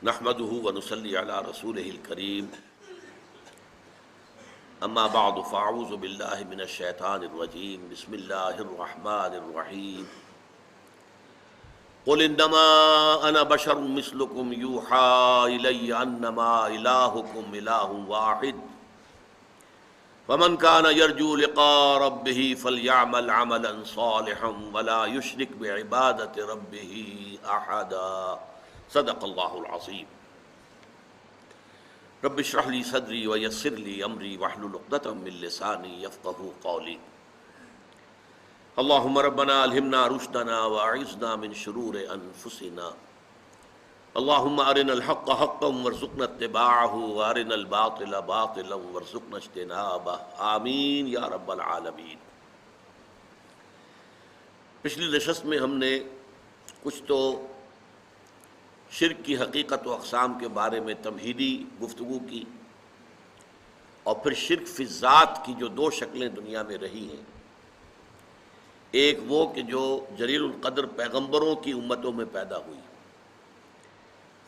نحمده ونصلي على رسوله الكريم اما بعد فاعوذ بالله من الشيطان الرجيم بسم الله الرحمن الرحيم قل انما انا بشر مثلكم يوحى الي انما الهكم اله واحد فمن كان يرجو لقاء ربه فليعمل عملا صالحا ولا يشرك بعبادة ربه احدا صدق اللہ العظیم۔ رب اشرح لی صدری ویسر لی امری واحلل عقدۃ من لسانی یفقہوا قولی۔ اللہم ربنا الہمنا رشدنا واعذنا من شرور انفسنا، اللہم ارنا الحق حقا وارزقنا اتباعہ وارنا الباطل باطلا وارزقنا اجتنابہ، آمین یا رب العالمین۔ پچھلی نشست میں ہم نے کچھ تو شرک کی حقیقت و اقسام کے بارے میں تمہیدی گفتگو کی، اور پھر شرک فی الذات کی جو دو شکلیں دنیا میں رہی ہیں، ایک وہ کہ جو جلیل القدر پیغمبروں کی امتوں میں پیدا ہوئی،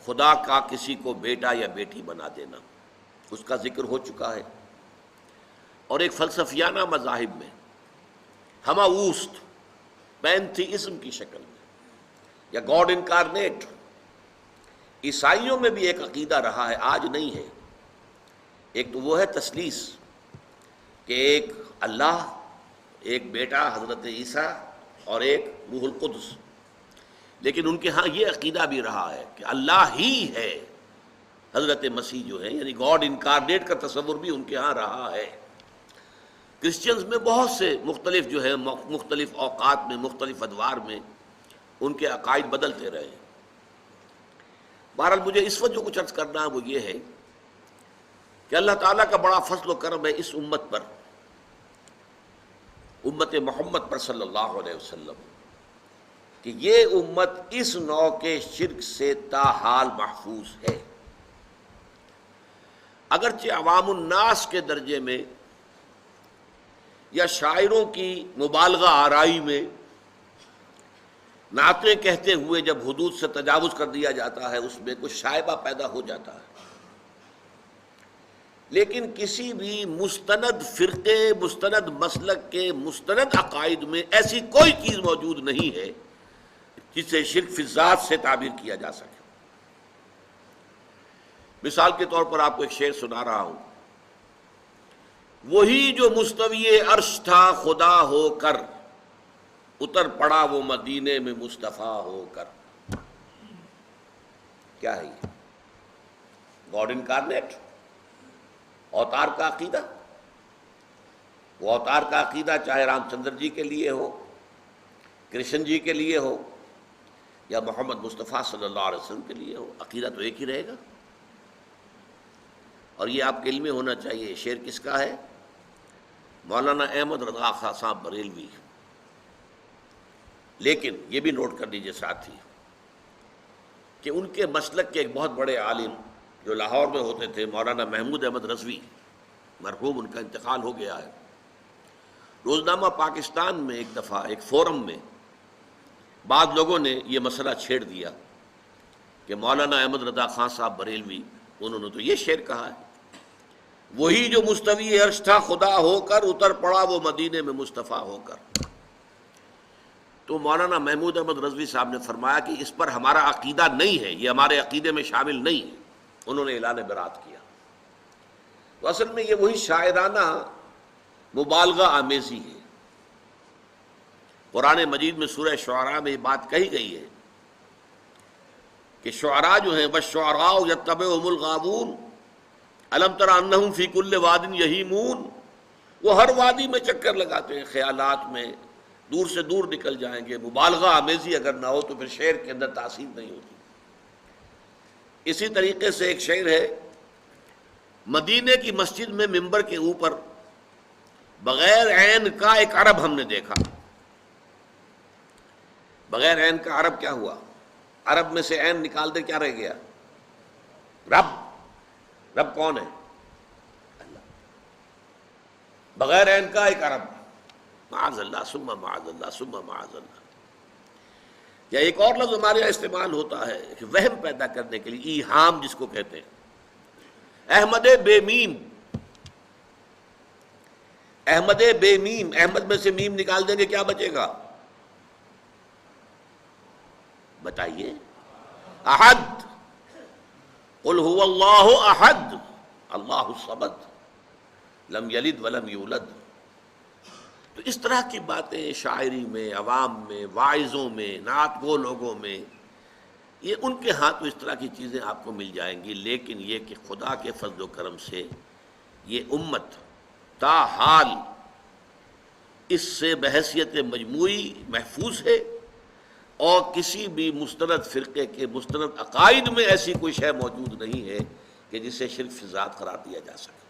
خدا کا کسی کو بیٹا یا بیٹی بنا دینا، اس کا ذکر ہو چکا ہے، اور ایک فلسفیانہ مذاہب میں ہما اوست پینتھیزم کی شکل میں یا گاڈ انکارنیٹ، عیسائیوں میں بھی ایک عقیدہ رہا ہے، آج نہیں ہے۔ ایک تو وہ ہے تثلیث کہ ایک اللہ، ایک بیٹا حضرت عیسیٰ اور ایک روح القدس، لیکن ان کے ہاں یہ عقیدہ بھی رہا ہے کہ اللہ ہی ہے حضرت مسیح جو ہے، یعنی گاڈ انکارنیٹ کا تصور بھی ان کے ہاں رہا ہے۔ کرسچنز میں بہت سے مختلف جو ہے مختلف اوقات میں مختلف ادوار میں ان کے عقائد بدلتے رہے ہیں۔ بہرحال مجھے اس وقت جو کچھ عرض کرنا ہے وہ یہ ہے کہ اللہ تعالیٰ کا بڑا فضل و کرم ہے اس امت پر، امت محمد پر صلی اللہ علیہ وسلم، کہ یہ امت اس نوع کے شرک سے تاحال محفوظ ہے۔ اگرچہ عوام الناس کے درجے میں یا شاعروں کی مبالغہ آرائی میں نعتیں کہتے ہوئے جب حدود سے تجاوز کر دیا جاتا ہے، اس میں کچھ شائبہ پیدا ہو جاتا ہے، لیکن کسی بھی مستند فرقے، مستند مسلک کے مستند عقائد میں ایسی کوئی چیز موجود نہیں ہے جسے شرک فی الذات سے تعبیر کیا جا سکے۔ مثال کے طور پر آپ کو ایک شعر سنا رہا ہوں، وہی جو مستوی عرش تھا خدا ہو کر، اتر پڑا وہ مدینے میں مصطفیٰ ہو کر۔ کیا ہے یہ؟ گاڈ انکارنیٹ، اوتار کا عقیدہ۔ وہ اوتار کا عقیدہ چاہے رام چندر جی کے لیے ہو، کرشن جی کے لیے ہو، یا محمد مصطفیٰ صلی اللہ علیہ وسلم کے لیے ہو، عقیدہ تو ایک ہی رہے گا۔ اور یہ آپ کے علم میں ہونا چاہیے، شعر کس کا ہے؟ مولانا احمد رضا خان صاحب بریلوی۔ لیکن یہ بھی نوٹ کر لیجیے ساتھی کہ ان کے مسلک کے ایک بہت بڑے عالم جو لاہور میں ہوتے تھے، مولانا محمود احمد رضوی، مرحوم، ان کا انتقال ہو گیا ہے۔ روزنامہ پاکستان میں ایک دفعہ ایک فورم میں بعض لوگوں نے یہ مسئلہ چھیڑ دیا کہ مولانا احمد رضا خان صاحب بریلوی، انہوں نے تو یہ شعر کہا ہے، وہی جو مستوی عرش تھا خدا ہو کر، اتر پڑا وہ مدینے میں مصطفیٰ ہو کر۔ تو مولانا محمود احمد رضوی صاحب نے فرمایا کہ اس پر ہمارا عقیدہ نہیں ہے، یہ ہمارے عقیدے میں شامل نہیں ہے۔ انہوں نے اعلان برات کیا۔ تو اصل میں یہ وہی شاعرانہ مبالغہ آمیزی ہے۔ قرآن مجید میں سورہ شعراء میں یہ بات کہی گئی ہے کہ شعراء جو ہیں وَالشُّعَرَاءُ يَتَّبِعُهُمُ الْغَاوُونَ أَلَمْ تَرَ أَنَّهُمْ فِي كُلِّ وَادٍ يَهِيمُونَ، وہ ہر وادی میں چکر لگاتے ہیں، خیالات میں دور سے دور نکل جائیں گے۔ مبالغہ آمیزی اگر نہ ہو تو پھر شعر کے اندر تاثیر نہیں ہوتی۔ اسی طریقے سے ایک شعر ہے، مدینے کی مسجد میں ممبر کے اوپر بغیر عین کا ایک عرب ہم نے دیکھا۔ بغیر عین کا عرب کیا ہوا؟ عرب میں سے عین نکال دے کیا رہ گیا؟ رب۔ رب کون ہے؟ اللہ۔ بغیر عین کا ایک عرب، معاذ اللہ ثم معاذ اللہ ثم معاذ اللہ۔ یا ایک اور لفظ ہمارے یہاں استعمال ہوتا ہے کہ وہم پیدا کرنے کے لیے، ایہام جس کو کہتے ہیں، احمد بے میم، احمد بے میم، احمد میں سے میم نکال دیں گے کیا بچے گا؟ بتائیے، احد، قل هو اللہ احد اللہ الصمد لم یلد ولم یولد۔ تو اس طرح کی باتیں شاعری میں، عوام میں، واعظوں میں، نعت گو لوگوں میں، یہ ان کے ہاں تو اس طرح کی چیزیں آپ کو مل جائیں گی، لیکن یہ کہ خدا کے فضل و کرم سے یہ امت تاحال اس سے بحیثیت مجموعی محفوظ ہے، اور کسی بھی مستند فرقے کے مستند عقائد میں ایسی کوئی شے موجود نہیں ہے کہ جسے شرک فی ذات قرار دیا جا سکے۔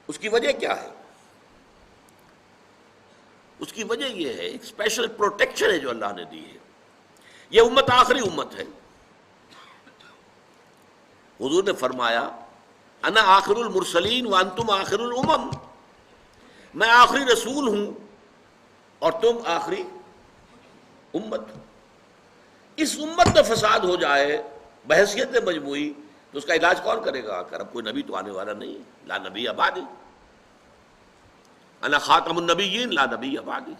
اس کی وجہ کیا ہے؟ اس کی وجہ یہ ہے، ایک اسپیشل پروٹیکشن ہے جو اللہ نے دی ہے۔ یہ امت آخری امت ہے۔ حضور نے فرمایا انا آخر المرسلین وانتم آخر الامم، میں آخری رسول ہوں اور تم آخری امت۔ اس امت میں فساد ہو جائے بحیثیت مجموعی تو اس کا علاج کون کرے گا؟ کہ اب کوئی نبی تو آنے والا نہیں ہے، لا نبی بعدی، انا خاتم النبیین لا نبی بعدی۔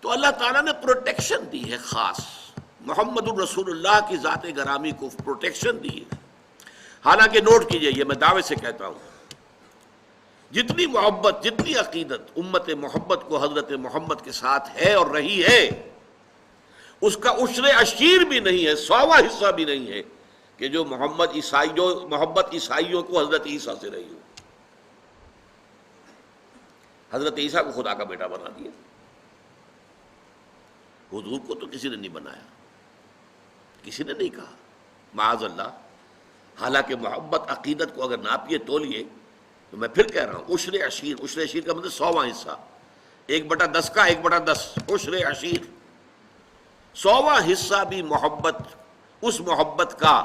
تو اللہ تعالیٰ نے پروٹیکشن دی ہے خاص، محمد الرسول اللہ کی ذات گرامی کو پروٹیکشن دی ہے۔ حالانکہ نوٹ کیجئے، یہ میں دعوے سے کہتا ہوں، جتنی محبت، جتنی عقیدت امت محبت کو حضرت محمد کے ساتھ ہے اور رہی ہے، اس کا عشر عشیر بھی نہیں ہے، 100واں حصہ بھی نہیں ہے کہ جو محبت عیسائیوں کو حضرت عیسیٰ سے رہی ہو۔ حضرت عیسیٰ کو خدا کا بیٹا بنا دیا، حضور کو تو کسی نے نہیں بنایا، کسی نے نہیں کہا، معاذ اللہ۔ حالانکہ محبت عقیدت کو اگر ناپیے تولیے تو میں پھر کہہ رہا ہوں، عشر عشیر، عشر عشیر کا مطلب 100واں حصہ، 1/10 کا 1/10 عشر عشیر، 100واں حصہ بھی محبت، اس محبت کا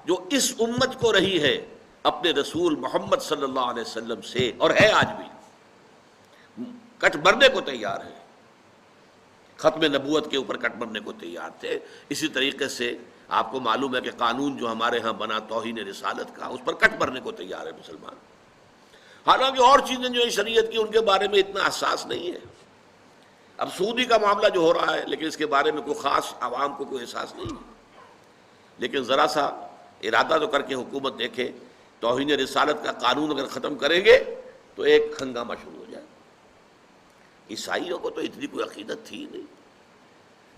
جو اس امت کو رہی ہے اپنے رسول محمد صلی اللہ علیہ وسلم سے، اور ہے آج بھی، کٹ مرنے کو تیار ہے، ختم نبوت کے اوپر کٹ مرنے کو تیار تھے۔ اسی طریقے سے آپ کو معلوم ہے کہ قانون جو ہمارے ہاں بنا توہین رسالت کا، اس پر کٹ مرنے کو تیار ہے مسلمان۔ حالانکہ اور چیزیں جو ہیں شریعت کی، ان کے بارے میں اتنا حساس نہیں ہے۔ اب سودی کا معاملہ جو ہو رہا ہے، لیکن اس کے بارے میں کوئی خاص عوام کو کوئی احساس نہیں ہے، لیکن ذرا سا ارادہ تو کر کے حکومت دیکھے، توہین رسالت کا قانون اگر ختم کریں گے تو ایک ہنگامہ شروع ہو جائے۔ عیسائیوں کو تو اتنی کوئی عقیدت تھی نہیں،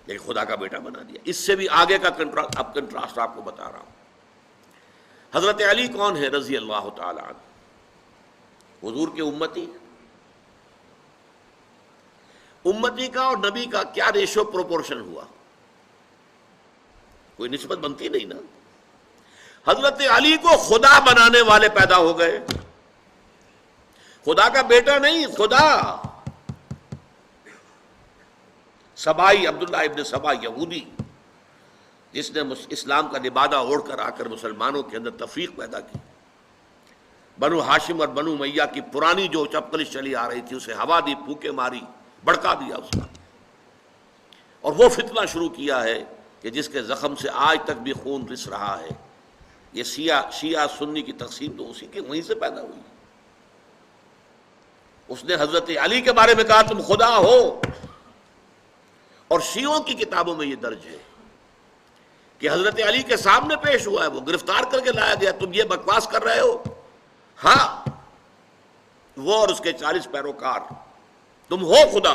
لیکن خدا کا بیٹا بنا دیا۔ اس سے بھی آگے کا کنٹراسٹ آپ کو بتا رہا ہوں۔ حضرت علی کون ہے رضی اللہ تعالی عنہ؟ حضور کے امتی۔ امتی کا اور نبی کا کیا ریشو پروپورشن ہوا؟ کوئی نسبت بنتی نہیں نا۔ حضرت علی کو خدا بنانے والے پیدا ہو گئے، خدا کا بیٹا نہیں، خدا۔ سبائی، عبداللہ ابن سبا یہودی، جس نے اسلام کا لبادہ اوڑھ کر آ کر مسلمانوں کے اندر تفریق پیدا کی، بنو ہاشم اور بنو امیہ کی پرانی جو چپکلش چلی آ رہی تھی اسے ہوا دی، پھوکے ماری، بڑکا دیا اس کا، اور وہ فتنہ شروع کیا ہے کہ جس کے زخم سے آج تک بھی خون رس رہا ہے۔ یہ شیعہ سنی کی تقسیم تو اسی کے وہیں سے پیدا ہوئی۔ اس نے حضرت علی کے بارے میں کہا تم خدا ہو، اور شیعوں کی کتابوں میں یہ درج ہے کہ حضرت علی کے سامنے پیش ہوا ہے، وہ گرفتار کر کے لایا گیا، تم یہ بکواس کر رہے ہو؟ ہاں، وہ اور اس کے 40 پیروکار، تم ہو خدا۔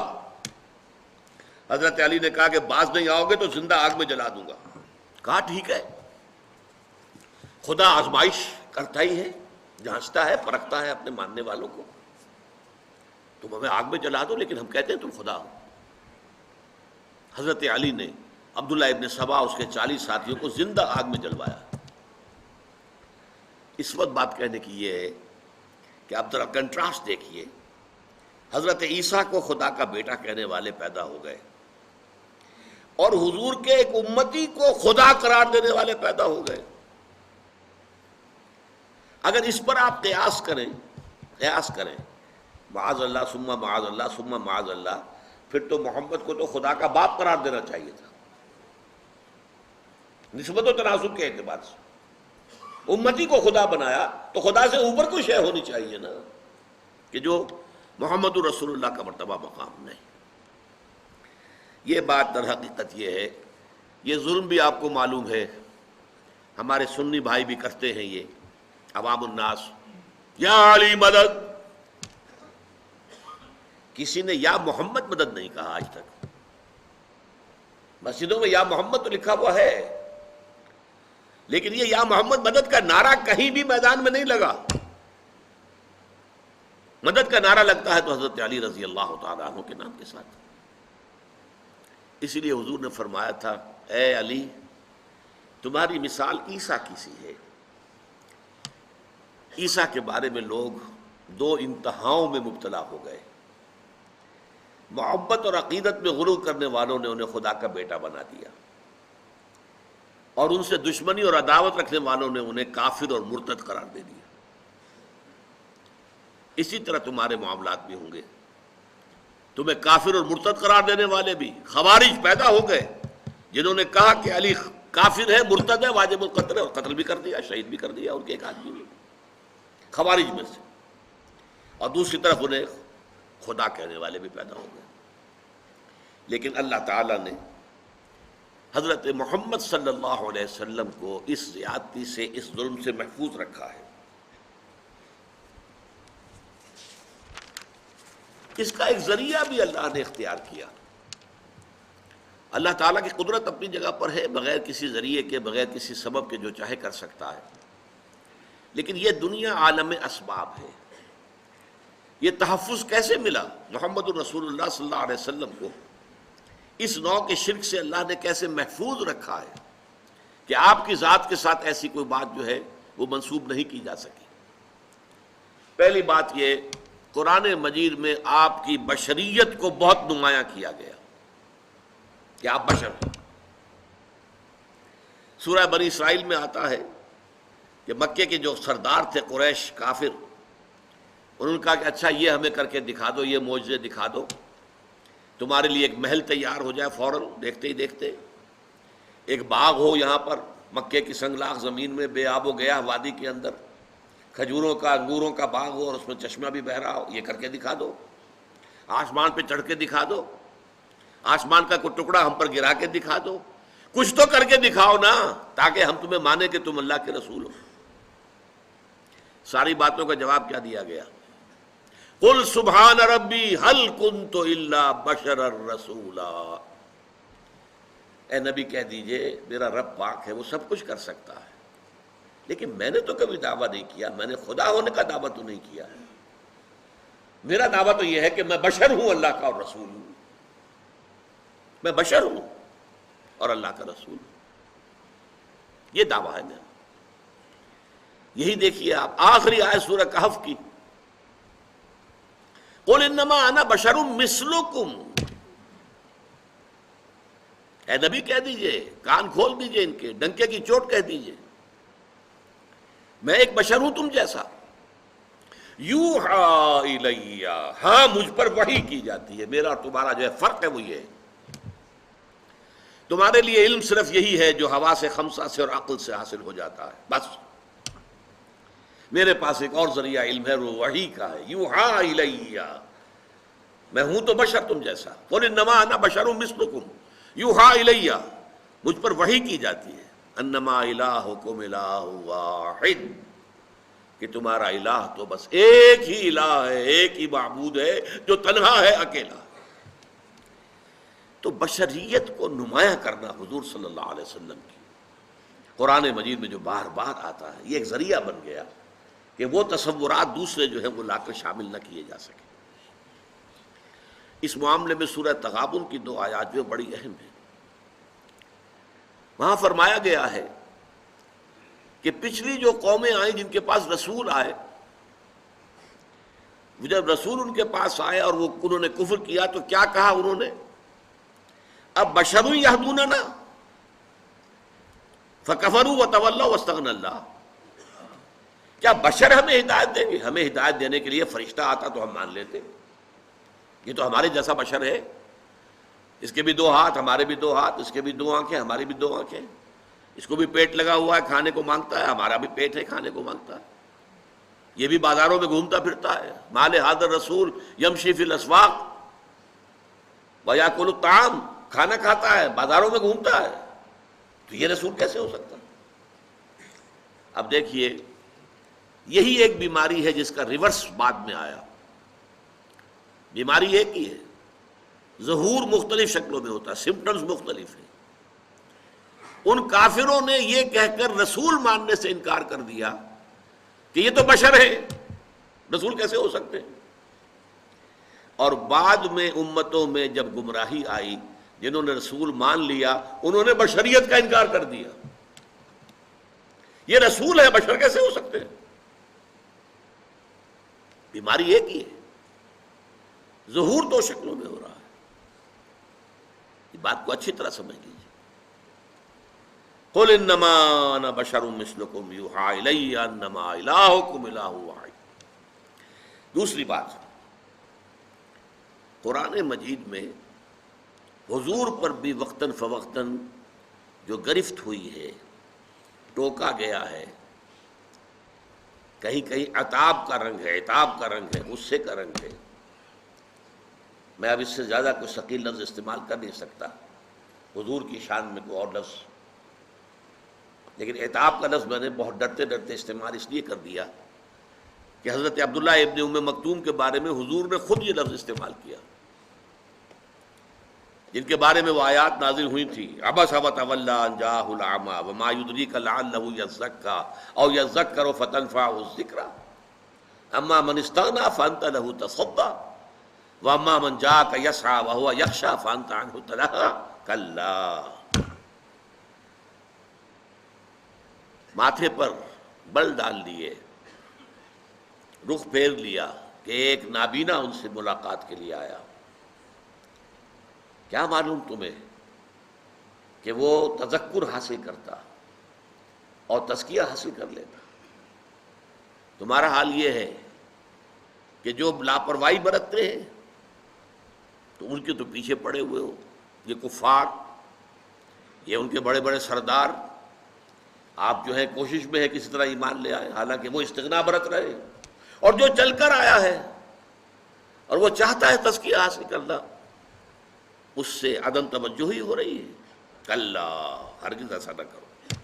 حضرت علی نے کہا کہ باز نہیں آؤ گے تو زندہ آگ میں جلا دوں گا۔ کہا ٹھیک ہے، خدا آزمائش کرتا ہی ہے، جانچتا ہے، پرکھتا ہے اپنے ماننے والوں کو۔ تم ہمیں آگ میں جلا دو، لیکن ہم کہتے ہیں تم خدا ہو۔ حضرت علی نے عبداللہ ابن سبا اس کے 40 ساتھیوں کو زندہ آگ میں جلوایا۔ اس وقت بات کہنے کی یہ ہے کہ آپ ذرا کنٹراسٹ دیکھیے، حضرت عیسیٰ کو خدا کا بیٹا کہنے والے پیدا ہو گئے، اور حضور کے ایک امتی کو خدا قرار دینے والے پیدا ہو گئے۔ اگر اس پر آپ قیاس کریں معاذ اللہ ثم معاذ اللہ ثم معاذ اللہ، پھر تو محمد کو تو خدا کا باپ قرار دینا چاہیے تھا نسبت و تناسب کے اعتبار سے. امتی کو خدا بنایا تو خدا سے اوپر کوئی شے ہونی چاہیے نا، کہ جو محمد رسول اللہ کا مرتبہ مقام نہیں. یہ بات در حقیقت یہ ہے. یہ ظلم بھی آپ کو معلوم ہے، ہمارے سنی بھائی بھی کرتے ہیں یہ عوام الناس، یا علی مدد. کسی نے یا محمد مدد نہیں کہا آج تک. مسجدوں میں یا محمد تو لکھا ہوا ہے، لیکن یہ یا محمد مدد کا نعرہ کہیں بھی میدان میں نہیں لگا. مدد کا نعرہ لگتا ہے تو حضرت علی رضی اللہ تعالیٰ عنہ کے نام کے ساتھ. اسی لیے حضور نے فرمایا تھا، اے علی تمہاری مثال عیسیٰ کی سی ہے. عیسیٰ کے بارے میں لوگ دو انتہاؤں میں مبتلا ہو گئے. محبت اور عقیدت میں غلو کرنے والوں نے انہیں خدا کا بیٹا بنا دیا، اور ان سے دشمنی اور عداوت رکھنے والوں نے انہیں کافر اور مرتد قرار دے دیا. اسی طرح تمہارے معاملات بھی ہوں گے. تمہیں کافر اور مرتد قرار دینے والے بھی خوارج پیدا ہو گئے، جنہوں نے کہا کہ علی کافر ہے، مرتد ہے، واجب القتل ہے، اور قتل بھی کر دیا، شہید بھی کر دیا ان کے ایک آدمی بھی خوارج میں سے. اور دوسری طرف انہیں خدا کہنے والے بھی پیدا ہو گئے. لیکن اللہ تعالیٰ نے حضرت محمد صلی اللہ علیہ وسلم کو اس زیادتی سے، اس ظلم سے محفوظ رکھا ہے. اس کا ایک ذریعہ بھی اللہ نے اختیار کیا. اللہ تعالیٰ کی قدرت اپنی جگہ پر ہے، بغیر کسی ذریعے کے، بغیر کسی سبب کے جو چاہے کر سکتا ہے. لیکن یہ دنیا عالم اسباب ہے. یہ تحفظ کیسے ملا محمد الرسول اللہ صلی اللہ علیہ وسلم کو؟ اس نوع کے شرک سے اللہ نے کیسے محفوظ رکھا ہے کہ آپ کی ذات کے ساتھ ایسی کوئی بات جو ہے وہ منسوب نہیں کی جا سکی. پہلی بات یہ، قرآن مجید میں آپ کی بشریت کو بہت نمایاں کیا گیا کہ آپ بشر ہیں. سورہ بنی اسرائیل میں آتا ہے کہ مکے کے جو سردار تھے قریش کافر، انہوں نے کہا کہ اچھا یہ ہمیں کر کے دکھا دو، یہ معجزے دکھا دو، تمہارے لیے ایک محل تیار ہو جائے فوراً دیکھتے ہی دیکھتے، ایک باغ ہو یہاں پر مکے کی سنگلاخ زمین میں بے آب و گیا وادی کے اندر، کھجوروں کا انگوروں کا باغ ہو اور اس میں چشمہ بھی بہ رہا ہو، یہ کر کے دکھا دو. آسمان پہ چڑھ کے دکھا دو، آسمان کا کوئی ٹکڑا ہم پر گرا کے دکھا دو، کچھ تو کر کے دکھاؤ نا تاکہ ہم تمہیں مانیں کہ تم اللہ کے رسول ہو. ساری باتوں کا جواب کیا دیا گیا؟ قل سبحان ربی هل کنت الا بشرا رسولا. اے نبی کہہ دیجئے میرا رب پاک ہے، وہ سب کچھ کر سکتا ہے، لیکن میں نے تو کبھی دعویٰ نہیں کیا، میں نے خدا ہونے کا دعویٰ تو نہیں کیا. میرا دعویٰ تو یہ ہے کہ میں بشر ہوں، اللہ کا اور رسول ہوں. میں بشر ہوں اور اللہ کا رسول ہوں، یہ دعویٰ ہے میرا. یہی دیکھیے آپ آخری آیت سورہ کہف کی، قل انما انا بشر مثلکم. اے نبی کہہ دیجئے، کان کھول دیجئے، ان کے ڈنکے کی چوٹ کہہ دیجئے، میں ایک بشر ہوں تم جیسا. یوحی الی، ہاں مجھ پر وحی کی جاتی ہے. میرا اور تمہارا جو ہے فرق ہے وہ یہ ہے، تمہارے لیے علم صرف یہی ہے جو حواس خمسہ سے اور عقل سے حاصل ہو جاتا ہے، بس. میرے پاس ایک اور ذریعہ علم ہے، وہ وحی کا ہے. یوحی الی، میں ہوں تو بشر تم جیسا. قل انما انا بشر مثلکم یوحی الی، مجھ پر وحی کی جاتی ہے. انما الہکم الہ واحد، کہ تمہارا الہ تو بس ایک ہی الہ ہے، ایک ہی معبود ہے جو تنہا ہے، اکیلا. تو بشریت کو نمایاں کرنا حضور صلی اللہ علیہ وسلم کی قرآن مجید میں جو بار بار آتا ہے، یہ ایک ذریعہ بن گیا کہ وہ تصورات دوسرے جو ہیں وہ لا کر شامل نہ کیے جا سکے. اس معاملے میں سورہ تغابن کی 2 آیات جو بڑی اہم ہیں. وہاں فرمایا گیا ہے کہ پچھلی جو قومیں آئیں جن کے پاس رسول آئے، جب رسول ان کے پاس آئے اور وہ انہوں نے کفر کیا تو کیا کہا انہوں نے؟ اب بشر یہدوننا فکفروا وتولوا واستغنى اللہ. کیا بشر ہمیں ہدایت دیں گے؟ ہمیں ہدایت دینے کے لیے فرشتہ آتا تو ہم مان لیتے، یہ تو ہمارے جیسا بشر ہے. اس کے بھی دو ہاتھ، ہمارے بھی دو ہاتھ، اس کے بھی دو آنکھیں، ہماری بھی دو آنکھیں، اس کو بھی پیٹ لگا ہوا ہے، کھانے کو مانگتا ہے، ہمارا بھی پیٹ ہے، کھانے کو مانگتا ہے، یہ بھی بازاروں میں گھومتا پھرتا ہے، مال حاضر رسول یمشی فی الاسواق ویاکل الطعام، کھانا کھاتا ہے، بازاروں میں گھومتا ہے، تو یہ رسول کیسے ہو سکتا؟ اب دیکھیے، یہی ایک بیماری ہے جس کا ریورس بعد میں آیا. بیماری ایک ہی ہے، ظہور مختلف شکلوں میں ہوتا ہے، سمپٹمز مختلف ہیں. ان کافروں نے یہ کہہ کر رسول ماننے سے انکار کر دیا کہ یہ تو بشر ہے، رسول کیسے ہو سکتے ہیں. اور بعد میں امتوں میں جب گمراہی آئی، جنہوں نے رسول مان لیا انہوں نے بشریت کا انکار کر دیا. یہ رسول ہے، بشر کیسے ہو سکتے ہیں؟ بیماری ایک ہی ہے، ظہور دو شکلوں میں ہو رہا ہے. یہ بات کو اچھی طرح سمجھ لیجیے. قل انما انا بشر مثلکم یوحی الی انما الہکم الہ واحد. دوسری بات، قرآن مجید میں حضور پر بھی وقتاً فوقتاً جو گرفت ہوئی ہے، ٹوکا گیا ہے، کہیں کہیں عتاب کا رنگ ہے، عتاب کا رنگ ہے، غصے کا رنگ ہے. میں اب اس سے زیادہ کوئی ثقیل لفظ استعمال کر نہیں سکتا حضور کی شان میں کوئی اور لفظ، لیکن عتاب کا لفظ میں نے بہت ڈرتے ڈرتے استعمال اس لیے کر دیا کہ حضرت عبداللہ ابن ام مکتوم کے بارے میں حضور نے خود یہ لفظ استعمال کیا، جن کے بارے میں وہ آیات نازل ہوئی تھی. عبس وتولی ان جاءہ الاعمی وما یدریک لعلہ یزکی او یذکر فتنفعہ الذکری اما من استغنی فانت لہ تصدی واما من جاءک یسعی وہو یخشی فانت عنہ تلہی کلا. ماتھے پر بل ڈال لیے، رخ پھیر لیا کہ ایک نابینا ان سے ملاقات کے لیے آیا. کیا معلوم تمہیں کہ وہ تذکر حاصل کرتا اور تزکیہ حاصل کر لیتا. تمہارا حال یہ ہے کہ جو لاپرواہی برتتے ہیں تو ان کے تو پیچھے پڑے ہوئے ہو. یہ کفار، یہ ان کے بڑے بڑے سردار، آپ جو ہے کوشش میں ہے کسی طرح ایمان لے آئے، حالانکہ وہ استغنا برت رہے. اور جو چل کر آیا ہے اور وہ چاہتا ہے تزکیہ حاصل کرنا، اس سے عدم توجہی ہو رہی ہے. کلا، ہرگز ایسا نہ کرو.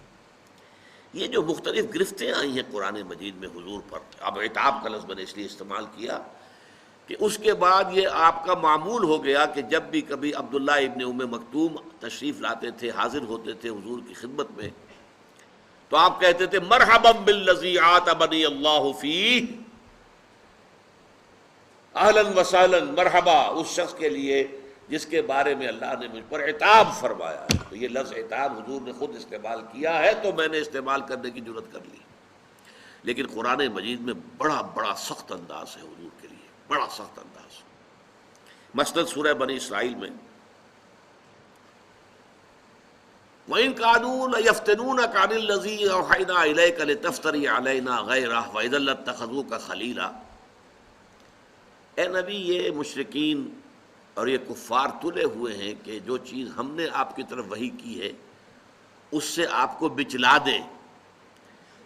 یہ جو مختلف گرفتیں آئی ہیں قرآن مجید میں حضور پر، اب عتاب کا لفظ میں نے اس لیے استعمال کیا کہ اس کے بعد یہ آپ کا معمول ہو گیا کہ جب بھی کبھی عبداللہ ابن ام مکتوم تشریف لاتے تھے، حاضر ہوتے تھے حضور کی خدمت میں، تو آپ کہتے تھے مرحبا بالذی عاتبنی اللہ فیہ، اہلاً وسہلاً، مرحبا اس شخص کے لیے جس کے بارے میں اللہ نے مجھ پر عتاب فرمایا ہے. تو یہ لفظ عتاب حضور نے خود استعمال کیا ہے تو میں نے استعمال کرنے کی جرات کر لی. لیکن قرآن مجید میں بڑا بڑا سخت انداز ہے حضور کے لیے، بڑا سخت انداز. مثلاً سورہ بنی اسرائیل میں وَإِن كَانُوا لَيَفْتِنُونَكَ عَنِ الَّذِي أَوْحَيْنَا إِلَيْكَ لِتَفْتَرِيَ عَلَيْنَا غَيْرَهُ وَإِذًا لَاتَّخَذُوكَ خَلِيلًا. اے نبی، یہ مشرکین اور یہ کفار تلے ہوئے ہیں کہ جو چیز ہم نے آپ کی طرف وحی کی ہے اس سے آپ کو بچلا دیں،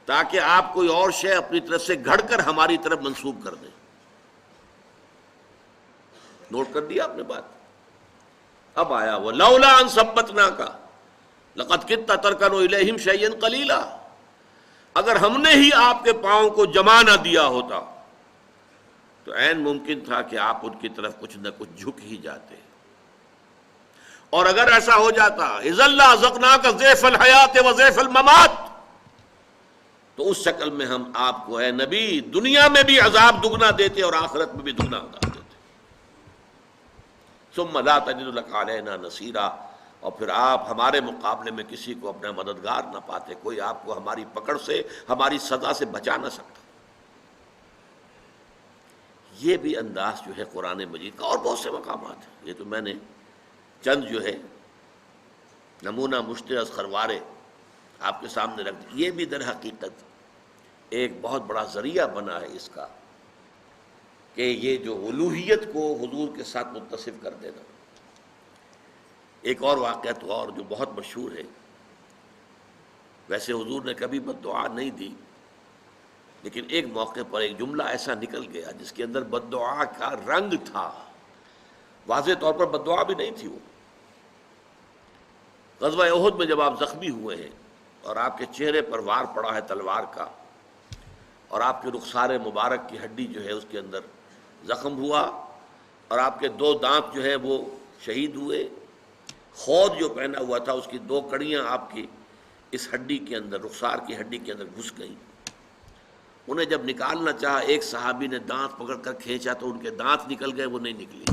تاکہ آپ کوئی اور شے اپنی طرف سے گھڑ کر ہماری طرف منسوب کر دیں. نوٹ کر دیا آپ نے بات؟ اب آیا وَلَوْلَا أَن ثَبَّتْنَاكَ لَقَدْ كِدتَّ تَرْكَنُ إِلَيْهِمْ شَيْئًا قَلِيلًا. اگر ہم نے ہی آپ کے پاؤں کو جما نہ دیا ہوتا تو عین ممکن تھا کہ آپ ان کی طرف کچھ نہ کچھ جھک ہی جاتے. اور اگر ایسا ہو جاتا اِذًا لَأَذَقْنَاكَ ضِعْفَ الْحَيَاةِ وَضِعْفَ الْمَمَاتِ، تو اس شکل میں ہم آپ کو اے نبی دنیا میں بھی عذاب دگنا دیتے اور آخرت میں بھی دگنا عذاب دیتے. ثم لا تجد لك علينا نصيرا، اور پھر آپ ہمارے مقابلے میں کسی کو اپنا مددگار نہ پاتے، کوئی آپ کو ہماری پکڑ سے، ہماری سزا سے بچا نہ سکتا. یہ بھی انداز جو ہے قرآن مجید کا، اور بہت سے مقامات ہیں. یہ تو میں نے چند جو ہے نمونہ مشترک خروارے آپ کے سامنے رکھ دی. یہ بھی در حقیقت ایک بہت بڑا ذریعہ بنا ہے اس کا کہ یہ جو الوہیت کو حضور کے ساتھ متصف کر دینا. ایک اور واقعہ تو اور جو بہت مشہور ہے، ویسے حضور نے کبھی بد دعا نہیں دی، لیکن ایک موقع پر ایک جملہ ایسا نکل گیا جس کے اندر بد دعا کا رنگ تھا، واضح طور پر بد دعا بھی نہیں تھی وہ۔ غزوہ احد میں جب آپ زخمی ہوئے ہیں اور آپ کے چہرے پر وار پڑا ہے تلوار کا، اور آپ کے رخسار مبارک کی ہڈی جو ہے اس کے اندر زخم ہوا، اور آپ کے 2 دانت جو ہے وہ شہید ہوئے، خود جو پہنا ہوا تھا اس کی 2 کڑیاں آپ کی اس ہڈی کے اندر، رخسار کی ہڈی کے اندر گھس گئیں۔ انہیں جب نکالنا چاہا، ایک صحابی نے دانت پکڑ کر کھینچا تو ان کے دانت نکل گئے، وہ نہیں نکلی،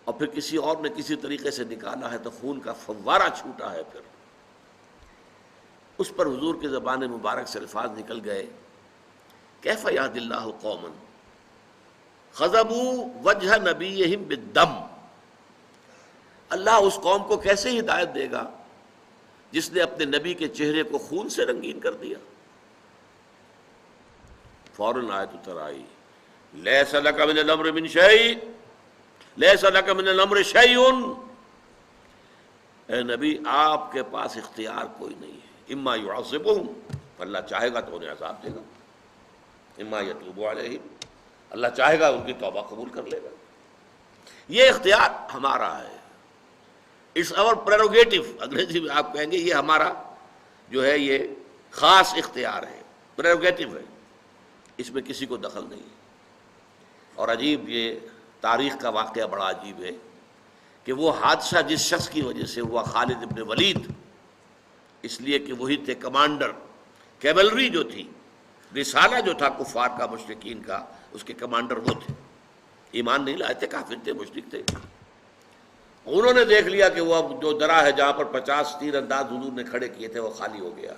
اور پھر کسی اور نے کسی طریقے سے نکالا ہے تو خون کا فوارہ چھوٹا ہے۔ پھر اس پر حضور کی زبان مبارک سے الفاظ نکل گئے، کیف یہد اللہ قوما خضبوا وجہ نبیہم بالدم، اللہ اس قوم کو کیسے ہدایت دے گا جس نے اپنے نبی کے چہرے کو خون سے رنگین کر دیا۔ فوراً آیت اتر آئی، لیس لک من الامر من شیء، لیس لک من الامر شیء، اے نبی آپ کے پاس اختیار کوئی نہیں ہے، اما یعذبہم، اللہ چاہے گا تو انہیں عذاب دے گا، اما یتوب علیہم، اللہ چاہے گا ان کی توبہ قبول کر لے گا۔ یہ اختیار ہمارا ہے، اٹس اور پریروگیٹو، انگریزی میں آپ کہیں گے یہ ہمارا جو ہے یہ خاص اختیار ہے، پریروگیٹو ہے، اس میں کسی کو دخل نہیں ہے۔ اور عجیب یہ تاریخ کا واقعہ بڑا عجیب ہے کہ وہ حادثہ جس شخص کی وجہ سے ہوا، خالد ابن ولید، اس لیے کہ وہی تھے کمانڈر، کیولری جو تھی، رسالہ جو تھا کفار کا، مشرکین کا، اس کے کمانڈر وہ تھے، ایمان نہیں لائے تھے، کافر تھے، مشرک تھے۔ انہوں نے دیکھ لیا کہ وہ جو درہ ہے جہاں پر 50 تیر انداز حضور نے کھڑے کیے تھے وہ خالی ہو گیا،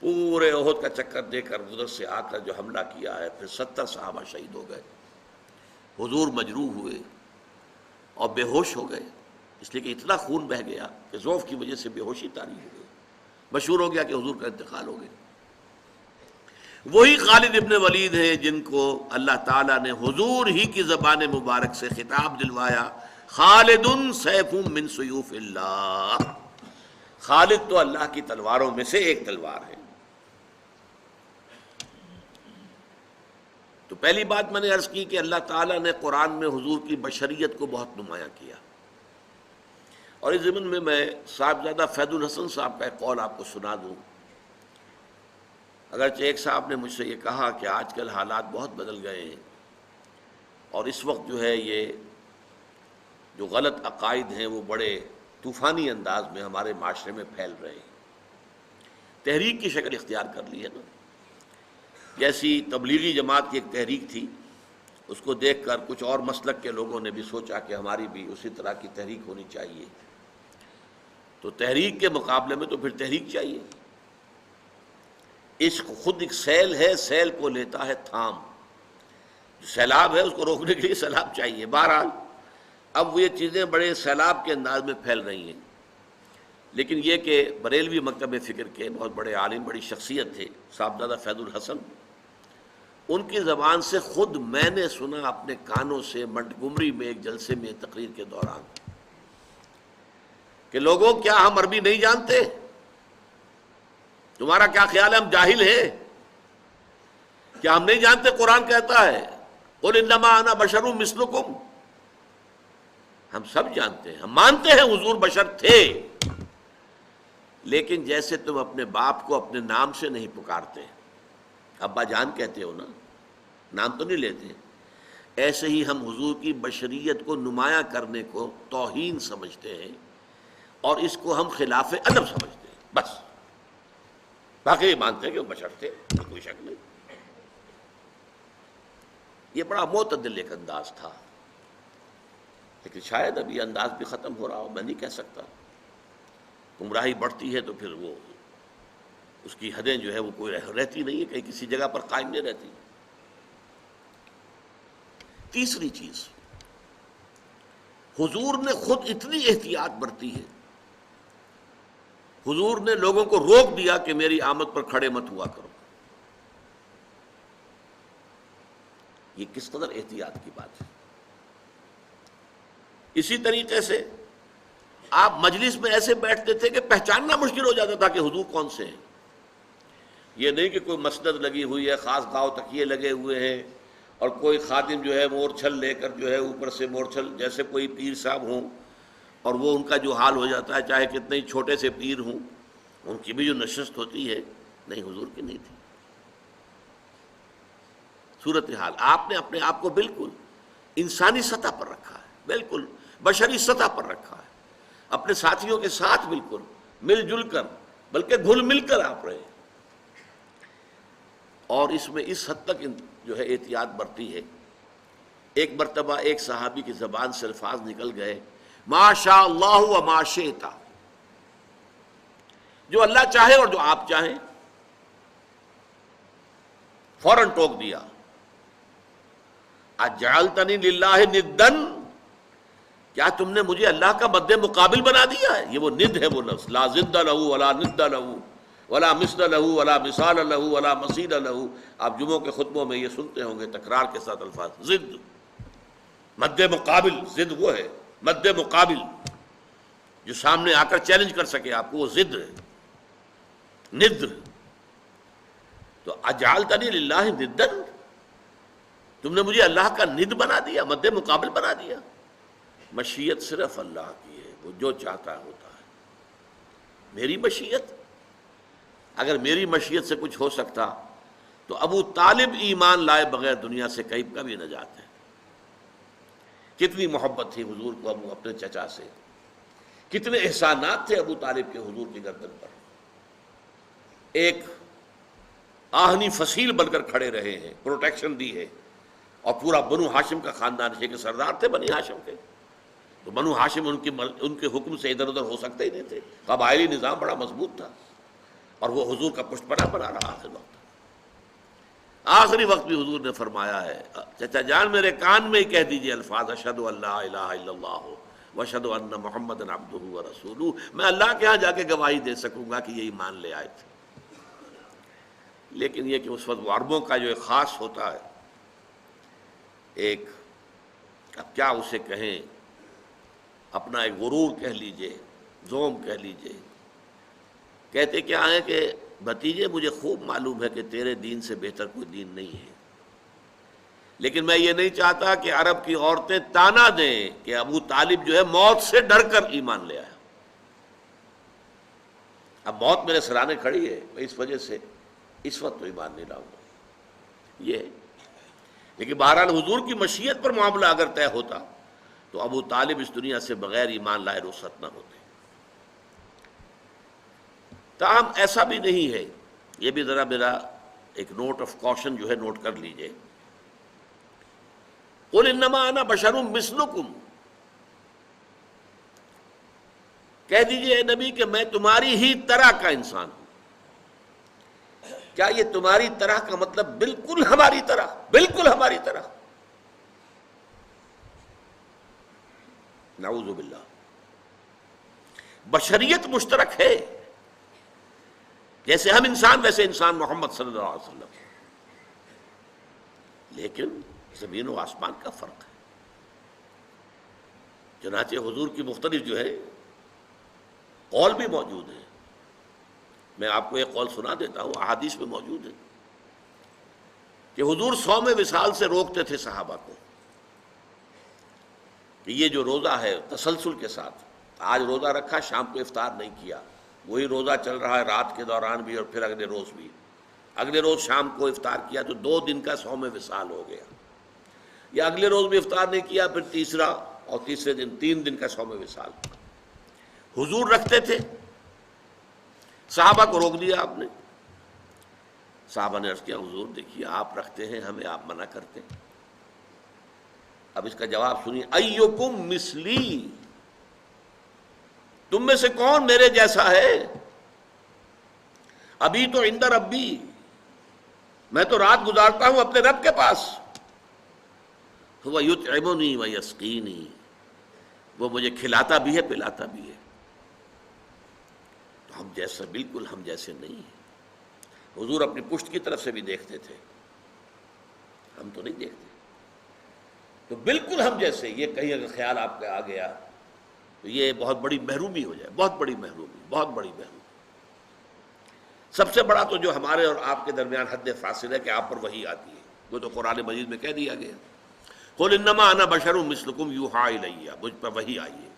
پورے احد کا چکر دے کر ادھر سے آ کر جو حملہ کیا ہے، پھر 70 صحابہ شہید ہو گئے، حضور مجروح ہوئے اور بے ہوش ہو گئے، اس لیے کہ اتنا خون بہہ گیا کہ ضعف کی وجہ سے بے ہوشی طاری ہو گئی، مشہور ہو گیا کہ حضور کا انتقال ہو گیا۔ وہی خالد ابن ولید ہے جن کو اللہ تعالیٰ نے حضور ہی کی زبان مبارک سے خطاب دلوایا، خالد سیف من سیوف اللہ، خالد تو اللہ کی تلواروں میں سے ایک تلوار ہے۔ تو پہلی بات میں نے عرض کی کہ اللہ تعالیٰ نے قرآن میں حضور کی بشریت کو بہت نمایاں کیا، اور اس ضمن میں صاحبزادہ فیض الحسن صاحب کا ایک قول آپ کو سنا دوں۔ اگرچہ ایک صاحب نے مجھ سے یہ کہا کہ آج کل حالات بہت بدل گئے ہیں، اور اس وقت جو ہے یہ جو غلط عقائد ہیں وہ بڑے طوفانی انداز میں ہمارے معاشرے میں پھیل رہے ہیں، تحریک کی شکل اختیار کر لی ہے نا، جیسی تبلیغی جماعت کی ایک تحریک تھی، اس کو دیکھ کر کچھ اور مسلک کے لوگوں نے بھی سوچا کہ ہماری بھی اسی طرح کی تحریک ہونی چاہیے، تو تحریک کے مقابلے میں تو پھر تحریک چاہیے۔ عشق خود ایک سیل ہے، سیل کو لیتا ہے تھام، جو سیلاب ہے اس کو روکنے کے لیے سیلاب چاہیے۔ بہرحال اب وہ یہ چیزیں بڑے سیلاب کے انداز میں پھیل رہی ہیں، لیکن یہ کہ بریلوی مکتب فکر کے بہت بڑے عالم، بڑی شخصیت تھے صاحبزادہ فیض الحسن، ان کی زبان سے خود میں نے سنا اپنے کانوں سے منٹگمری میں ایک جلسے میں تقریر کے دوران کہ لوگوں کیا ہم عربی نہیں جانتے؟ تمہارا کیا خیال ہے ہم جاہل ہیں؟ کیا ہم نہیں جانتے قرآن کہتا ہے قل انما انا بشر مثلکم؟ ہم سب جانتے ہیں، ہم مانتے ہیں حضور بشر تھے، لیکن جیسے تم اپنے باپ کو اپنے نام سے نہیں پکارتے، ابا جان کہتے ہو نا، نام تو نہیں لیتے، ایسے ہی ہم حضور کی بشریت کو نمایاں کرنے کو توہین سمجھتے ہیں، اور اس کو ہم خلاف ادب سمجھتے ہیں، بس باقی یہ مانتے ہیں کہ وہ بشر تھے، کوئی شک نہیں۔ یہ بڑا معتدل ایک انداز تھا، لیکن شاید اب یہ انداز بھی ختم ہو رہا ہو، میں نہیں کہہ سکتا۔ گمراہی بڑھتی ہے تو پھر وہ اس کی حدیں جو ہے وہ کوئی رہتی نہیں ہے، کہیں کسی جگہ پر قائم نہیں رہتی۔ تیسری چیز، حضور نے خود اتنی احتیاط برتی ہے، حضور نے لوگوں کو روک دیا کہ میری آمد پر کھڑے مت ہوا کرو۔ یہ کس قدر احتیاط کی بات ہے۔ اسی طریقے سے آپ مجلس میں ایسے بیٹھتے تھے کہ پہچاننا مشکل ہو جاتا تھا کہ حضور کون سے ہیں. یہ نہیں کہ کوئی مسند لگی ہوئی ہے، خاص گاؤ تکیے لگے ہوئے ہیں، اور کوئی خادم جو ہے مورچھل لے کر جو ہے اوپر سے مورچھل جیسے کوئی پیر صاحب ہوں، اور وہ ان کا جو حال ہو جاتا ہے چاہے کتنے ہی چھوٹے سے پیر ہوں، ان کی بھی جو نشست ہوتی ہے، نہیں، حضور کی نہیں تھی. صورتحال آپ نے اپنے آپ کو بالکل انسانی سطح پر رکھا ہے، بالکل بشری سطح پر رکھا ہے، اپنے ساتھیوں کے ساتھ بالکل مل جل کر، بلکہ گھل مل کر آپ رہے. اور اس میں اس حد تک جو ہے احتیاط برتی ہے. ایک مرتبہ ایک صحابی کی زبان سے الفاظ نکل گئے، ما شاء اللہ و ما شئت، جو اللہ چاہے اور جو آپ چاہیں. فوراً ٹوک دیا، اجعلتنی للہ ندن، کیا تم نے مجھے اللہ کا مد مقابل بنا دیا ہے؟ یہ وہ ند ہے، وہ لفظ لا ضد لہ ولا ند لہ ولا مثل لہ ولا مثال لہ ولا مثیل لہ. آپ جمعوں کے خطبوں میں یہ سنتے ہوں گے تکرار کے ساتھ الفاظ ضد، مد مقابل. ضد وہ ہے مد مقابل جو سامنے آ کر چیلنج کر سکے آپ کو، وہ ضد ہے، ند. تو اجعلتنی للہ ندن، تم نے مجھے اللہ کا ند بنا دیا، مد مقابل بنا دیا. مشیت صرف اللہ کی ہے، وہ جو چاہتا ہے ہوتا ہے. میری مشیت، اگر میری مشیت سے کچھ ہو سکتا تو ابو طالب ایمان لائے بغیر دنیا سے کبھی نہ جاتے. کتنی محبت تھی حضور کو ابو اپنے چچا سے، کتنے احسانات تھے ابو طالب کے حضور کی گردن پر. ایک آہنی فصیل بن کر کھڑے رہے ہیں، پروٹیکشن دی ہے. اور پورا بنو ہاشم کا خاندان ہے کہ سردار تھے بنی ہاشم کے، تو بنو ہاشم ان کے حکم سے ادھر ادھر ہو سکتے ہی نہیں تھے. قبائلی نظام بڑا مضبوط تھا، اور وہ حضور کا پشت پناہ بنا رہا آخر وقت. آخری وقت بھی حضور نے فرمایا ہے، چچا جان میرے کان میں ہی کہہ دیجئے الفاظ اشہد ان لا الہ الا اللہ واشہد ان محمدا عبدہ ورسولہ، میں اللہ کے ہاں جا کے گواہی دے سکوں گا کہ یہ ایمان لے آئے تھے. لیکن یہ کہ اس وقت وہ عربوں کا جو ایک خاص ہوتا ہے، ایک اب کیا اسے کہیں، اپنا ایک غرور کہہ لیجئے، زوم کہہ لیجئے. کہتے کیا ہے کہ بھتیجے مجھے خوب معلوم ہے کہ تیرے دین سے بہتر کوئی دین نہیں ہے، لیکن میں یہ نہیں چاہتا کہ عرب کی عورتیں تانا دیں کہ ابو طالب جو ہے موت سے ڈر کر ایمان لے آیا. اب موت میرے سرانے کھڑی ہے، میں اس وجہ سے اس وقت تو ایمان نہیں لاؤں گا. یہ لیکن بہرحال حضور کی مشیت پر معاملہ اگر طے ہوتا تو ابو طالب اس دنیا سے بغیر ایمان لائے رخصت نہ ہوتے. تاہم ایسا بھی نہیں ہے، یہ بھی ذرا میرا ایک نوٹ آف کوشن جو ہے نوٹ کر لیجئے. قل انما انا بشر مثلکم، کہہ دیجئے اے نبی کہ میں تمہاری ہی طرح کا انسان ہوں. کیا یہ تمہاری طرح کا مطلب بالکل ہماری طرح؟ بالکل ہماری طرح؟ نعوذ باللہ. بشریت مشترک ہے، جیسے ہم انسان ویسے انسان محمد صلی اللہ علیہ وسلم، لیکن زمین و آسمان کا فرق ہے. چنانچہ حضور کی مختلف جو ہے قول بھی موجود ہیں. میں آپ کو ایک قول سنا دیتا ہوں، احادیث میں موجود ہے کہ حضور صوم وصال سے روکتے تھے صحابہ کو کہ یہ جو روزہ ہے تسلسل کے ساتھ، آج روزہ رکھا شام کو افطار نہیں کیا، وہی روزہ چل رہا ہے رات کے دوران بھی اور پھر اگلے روز بھی، اگلے روز شام کو افطار کیا تو 2 دن کا صوم وصال ہو گیا. یا اگلے روز بھی افطار نہیں کیا، پھر تیسرا اور تیسرے دن 3 دن کا صوم وصال. حضور رکھتے تھے، صحابہ کو روک دیا آپ نے. صحابہ نے عرض کیا حضور دیکھیے آپ رکھتے ہیں، ہمیں آپ منع کرتے ہیں. اب اس کا جواب سنیے، ایکم مثلی، تم میں سے کون میرے جیسا ہے؟ ابھی تو عند ربی، میں تو رات گزارتا ہوں اپنے رب کے پاس. هو یطعمنی ویسقینی، وہ مجھے کھلاتا بھی ہے پلاتا بھی ہے. تو ہم جیسا بالکل ہم جیسے نہیں ہیں. حضور اپنی پشت کی طرف سے بھی دیکھتے تھے، ہم تو نہیں دیکھتے. تو بالکل ہم جیسے، یہ کہیں اگر خیال آپ کا آ گیا تو یہ بہت بڑی محرومی ہو جائے، بہت بڑی محرومی، بہت بڑی محرومی۔ سب سے بڑا تو جو ہمارے اور آپ کے درمیان حد فاصل ہے کہ آپ پر وحی آتی ہے، وہ تو قرآن مجید میں کہہ دیا گیا، قل انما انا بشر مثلکم یوحی الی، مجھ پر وحی آئی ہے۔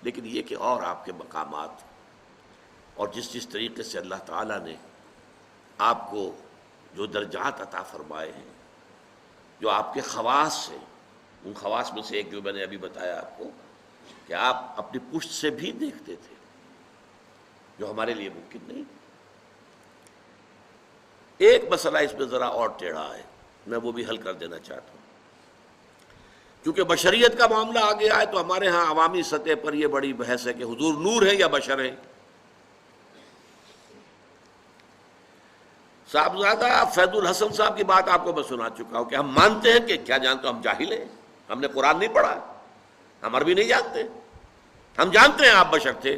لیکن یہ کہ اور آپ کے مقامات اور جس طریقے سے اللہ تعالیٰ نے آپ کو جو درجات عطا فرمائے ہیں، جو آپ کے خواص ہیں، ان خواص میں سے ایک جو میں نے ابھی بتایا آپ کو کہ آپ اپنی پشت سے بھی دیکھتے تھے، جو ہمارے لیے ممکن نہیں۔ ایک مسئلہ اس میں ذرا اور ٹیڑھا ہے، میں وہ بھی حل کر دینا چاہتا ہوں۔ چونکہ بشریت کا معاملہ آ گیا ہے تو ہمارے ہاں عوامی سطح پر یہ بڑی بحث ہے کہ حضور نور ہے یا بشر ہے۔ صاحبزادہ فیض الحسن صاحب کی بات آپ کو میں سنا چکا ہوں کہ ہم مانتے ہیں کہ کیا جانتے، ہم جاہل ہیں، ہم نے قرآن نہیں پڑھا، ہم عربی نہیں جانتے، ہم جانتے ہیں آپ بشر تھے،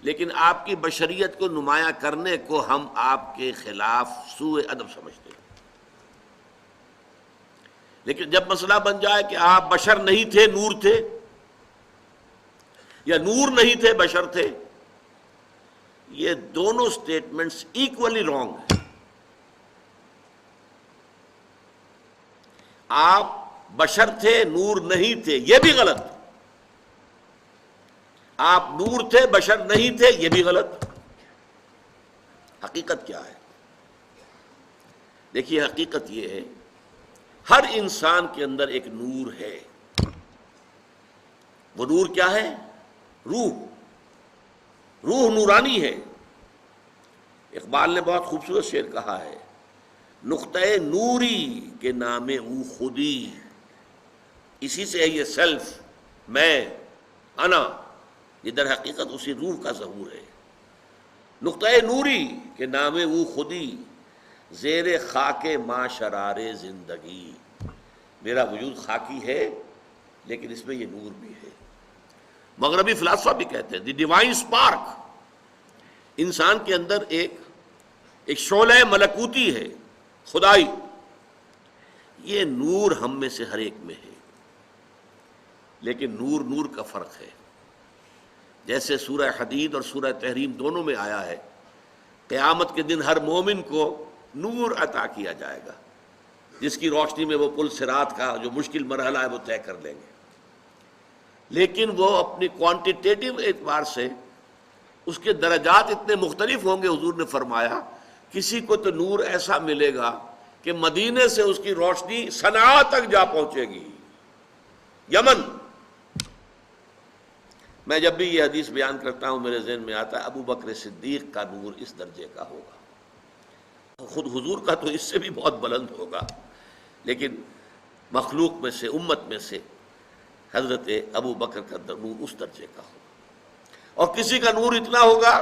لیکن آپ کی بشریت کو نمایاں کرنے کو ہم آپ کے خلاف سوء ادب سمجھتے ہیں۔ لیکن جب مسئلہ بن جائے کہ آپ بشر نہیں تھے، نور تھے، یا نور نہیں تھے، بشر تھے، یہ دونوں سٹیٹمنٹس ایکولی رانگ ہیں۔ آپ بشر تھے، نور نہیں تھے، یہ بھی غلط۔ آپ نور تھے، بشر نہیں تھے، یہ بھی غلط۔ حقیقت کیا ہے؟ دیکھیے، حقیقت یہ ہے ہر انسان کے اندر ایک نور ہے۔ وہ نور کیا ہے؟ روح نورانی ہے۔ اقبال نے بہت خوبصورت شعر کہا ہے، نقطۂ نوری کے نام او خودی، اسی سے ہے یہ سیلف، میں، انا، یہ در حقیقت اسی روح کا ظہور ہے۔ نقطۂ نوری کے نام او خودی، زیر خاک ما شرار زندگی، میرا وجود خاکی ہے لیکن اس میں یہ نور بھی ہے۔ مغربی فلاسفہ بھی کہتے ہیں دی ڈیوائن اسپارک، انسان کے اندر ایک شعلہ ملکوتی ہے، خدائی، یہ نور ہم میں سے ہر ایک میں ہے۔ لیکن نور کا فرق ہے۔ جیسے سورہ حدید اور سورہ تحریم دونوں میں آیا ہے، قیامت کے دن ہر مومن کو نور عطا کیا جائے گا، جس کی روشنی میں وہ پل صراط کا جو مشکل مرحلہ ہے وہ طے کر لیں گے۔ لیکن وہ اپنی کوانٹیٹیو اعتبار سے اس کے درجات اتنے مختلف ہوں گے، حضور نے فرمایا کسی کو تو نور ایسا ملے گا کہ مدینے سے اس کی روشنی صنعاء تک جا پہنچے گی، یمن۔ میں جب بھی یہ حدیث بیان کرتا ہوں میرے ذہن میں آتا ہے ابو بکر صدیق کا نور اس درجے کا ہوگا، خود حضور کا تو اس سے بھی بہت بلند ہوگا، لیکن مخلوق میں سے، امت میں سے حضرت ابو بکر کا نور اس درجے کا ہوگا۔ اور کسی کا نور اتنا ہوگا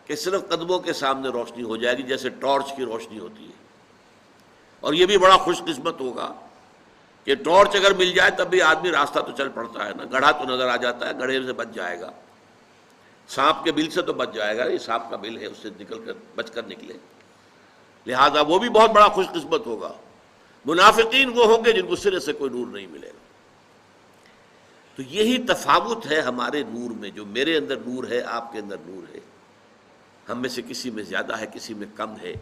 کہ صرف قدموں کے سامنے روشنی ہو جائے گی، جیسے ٹارچ کی روشنی ہوتی ہے۔ اور یہ بھی بڑا خوش قسمت ہوگا کہ ٹارچ اگر مل جائے تب بھی آدمی راستہ تو چل پڑتا ہے نا، گڑھا تو نظر آ جاتا ہے، گڑھے سے بچ جائے گا، سانپ کے بل سے تو بچ جائے گا، یہ سانپ کا بل ہے، اس سے بچ کر نکلے، لہذا وہ بھی بہت بڑا خوش قسمت ہوگا۔ منافقین وہ ہوں گے جن کو سرے سے کوئی نور نہیں ملے گا۔ تو یہی تفاوت ہے ہمارے نور میں، جو میرے اندر نور ہے، آپ کے اندر نور ہے، ہم میں سے کسی میں زیادہ ہے، کسی میں کم ہے۔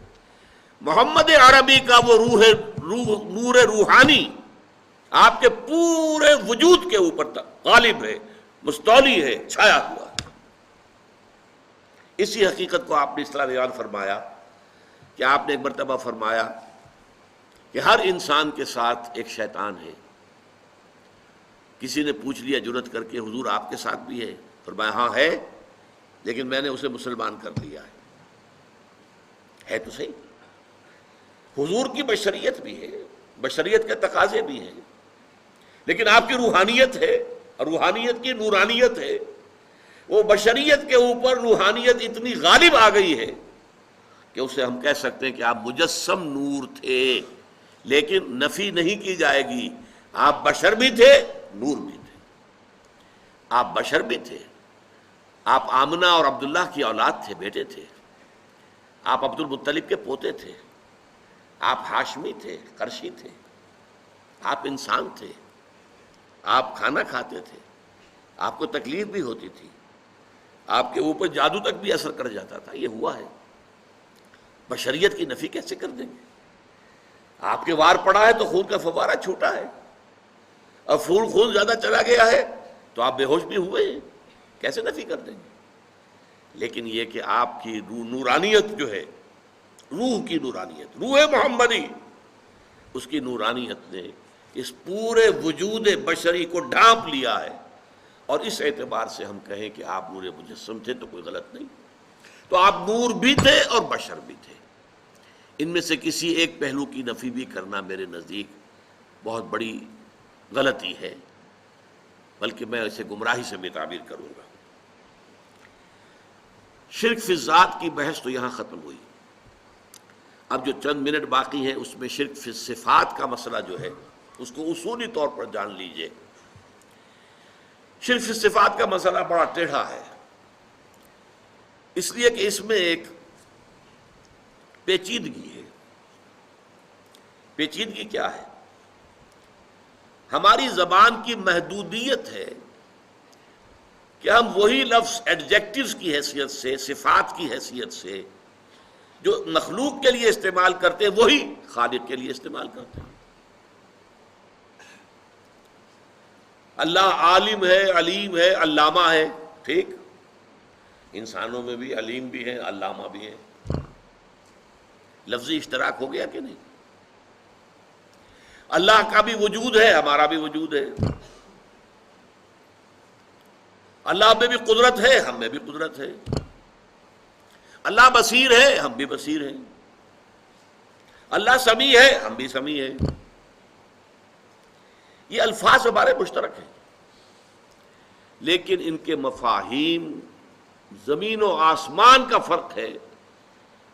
محمد عربی کا وہ نور روحانی آپ کے پورے وجود کے اوپر غالب ہے، مستولی ہے، چھایا ہوا ہے۔ اسی حقیقت کو آپ نے اس طرح بیان فرمایا کہ آپ نے ایک مرتبہ فرمایا کہ ہر انسان کے ساتھ ایک شیطان ہے۔ کسی نے پوچھ لیا جرأت کر کے حضور آپ کے ساتھ بھی ہے؟ فرمایا ہاں ہے، لیکن میں نے اسے مسلمان کر لیا ہے تو صحیح۔ حضور کی بشریت بھی ہے، بشریت کے تقاضے بھی ہیں، لیکن آپ کی روحانیت ہے، اور روحانیت کی نورانیت ہے۔ وہ بشریت کے اوپر روحانیت اتنی غالب آ گئی ہے کہ اسے ہم کہہ سکتے ہیں کہ آپ مجسم نور تھے، لیکن نفی نہیں کی جائے گی، آپ بشر بھی تھے، نور بھی تھے۔ آپ بشر بھی تھے، آپ آمنہ اور عبداللہ کی اولاد تھے، بیٹے تھے، آپ عبد المطلب کے پوتے تھے، آپ ہاشمی تھے، قرشی تھے، آپ انسان تھے، آپ کھانا کھاتے تھے، آپ کو تکلیف بھی ہوتی تھی، آپ کے اوپر جادو تک بھی اثر کر جاتا تھا، یہ ہوا ہے۔ بشریت کی نفی کیسے کر دیں گے؟ آپ کے وار پڑا ہے تو خون کا فوارہ چھوٹا ہے، اب خون زیادہ چلا گیا ہے تو آپ بے ہوش بھی ہوئے ہیں، کیسے نفی کر دیں گے؟ لیکن یہ کہ آپ کی نورانیت جو ہے، روح کی نورانیت، روح محمدی، اس کی نورانیت نے اس پورے وجود بشری کو ڈھانپ لیا ہے، اور اس اعتبار سے ہم کہیں کہ آپ نور مجسم تھے تو کوئی غلط نہیں۔ تو آپ نور بھی تھے اور بشر بھی تھے، ان میں سے کسی ایک پہلو کی نفی بھی کرنا میرے نزدیک بہت بڑی غلطی ہے، بلکہ میں اسے گمراہی سے بھی تعبیر کروں گا۔ شرک فی الذات کی بحث تو یہاں ختم ہوئی، اب جو چند منٹ باقی ہیں اس میں شرک فی الصفات کا مسئلہ جو ہے اس کو اصولی طور پر جان لیجئے۔ شرک فی الصفات کا مسئلہ بڑا ٹیڑھا ہے، اس لیے کہ اس میں ایک پیچیدگی ہے۔ پیچیدگی کیا ہے؟ ہماری زبان کی محدودیت ہے کہ ہم وہی لفظ ایڈجیکٹیوز کی حیثیت سے، صفات کی حیثیت سے جو مخلوق کے لیے استعمال کرتے ہیں وہی خالق کے لیے استعمال کرتے ہیں۔ اللہ عالم ہے، علیم ہے، علامہ ہے، ٹھیک، انسانوں میں بھی علیم بھی ہیں، علامہ بھی ہیں، لفظی اشتراک ہو گیا کہ نہیں؟ اللہ کا بھی وجود ہے، ہمارا بھی وجود ہے، اللہ میں بھی قدرت ہے، ہم میں بھی قدرت ہے، اللہ بصیر ہے، ہم بھی بصیر ہیں، اللہ سمیع ہے، ہم بھی سمیع ہیں۔ یہ الفاظ ہمارے مشترک ہیں، لیکن ان کے مفاہیم زمین و آسمان کا فرق ہے۔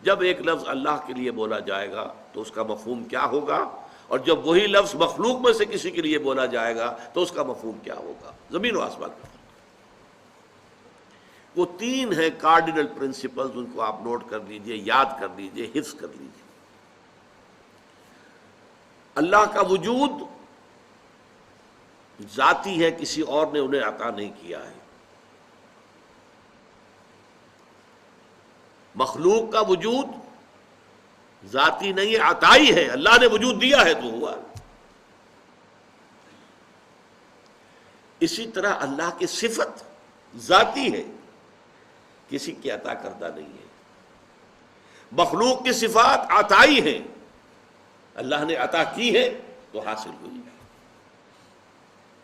جب ایک لفظ اللہ کے لیے بولا جائے گا تو اس کا مفہوم کیا ہوگا، اور جب وہی لفظ مخلوق میں سے کسی کے لیے بولا جائے گا تو اس کا مفہوم کیا ہوگا، زمین و آسمان کا فرق۔ وہ تین ہیں کارڈینل پرنسپلز، ان کو آپ نوٹ کر لیجئے، یاد کر لیجئے، حفظ کر لیجئے۔ اللہ کا وجود ذاتی ہے، کسی اور نے انہیں عطا نہیں کیا ہے۔ مخلوق کا وجود ذاتی نہیں ہے، عطائی ہے، اللہ نے وجود دیا ہے تو ہوا۔ اسی طرح اللہ کی صفت ذاتی ہے، کسی کی عطا کردہ نہیں ہے۔ مخلوق کی صفات عطائی ہیں، اللہ نے عطا کی ہے تو حاصل ہوئی۔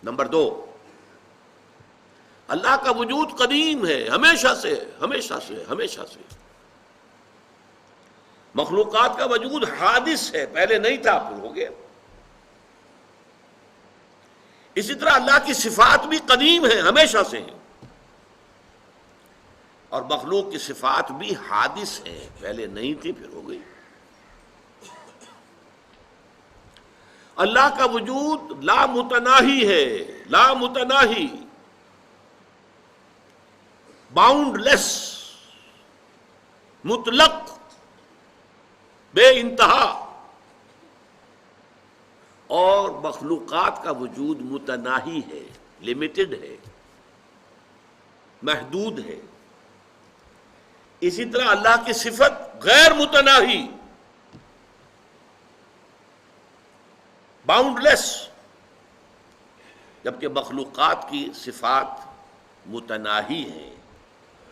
نمبر دو، اللہ کا وجود قدیم ہے، ہمیشہ سے، ہمیشہ سے، ہمیشہ سے۔ مخلوقات کا وجود حادث ہے، پہلے نہیں تھا پھر ہو گیا۔ اسی طرح اللہ کی صفات بھی قدیم ہیں، ہمیشہ سے ہیں، اور مخلوق کی صفات بھی حادث ہیں، پہلے نہیں تھی پھر ہو گئی۔ اللہ کا وجود لا متناہی ہے، لا متناہی، باؤنڈ لیس، مطلق، بے انتہا، اور مخلوقات کا وجود متناہی ہے، لمیٹڈ ہے، محدود ہے۔ اسی طرح اللہ کی صفت غیر متناہی، باؤنڈ لیس، جبکہ مخلوقات کی صفات متناہی ہیں،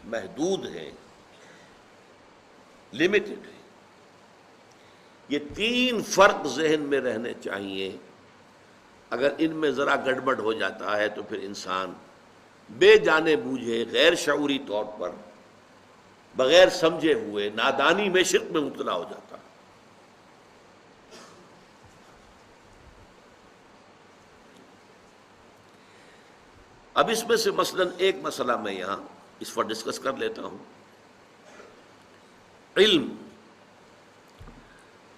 محدود ہیں، لمیٹڈ ہیں۔ یہ تین فرق ذہن میں رہنے چاہیے، اگر ان میں ذرا گڑبڑ ہو جاتا ہے تو پھر انسان بے جانے بوجھے، غیر شعوری طور پر، بغیر سمجھے ہوئے نادانی میں شرک میں مبتلا ہو جاتا ہے۔ اب اس میں سے مثلاً ایک مسئلہ میں یہاں اس پر ڈسکس کر لیتا ہوں۔ علم،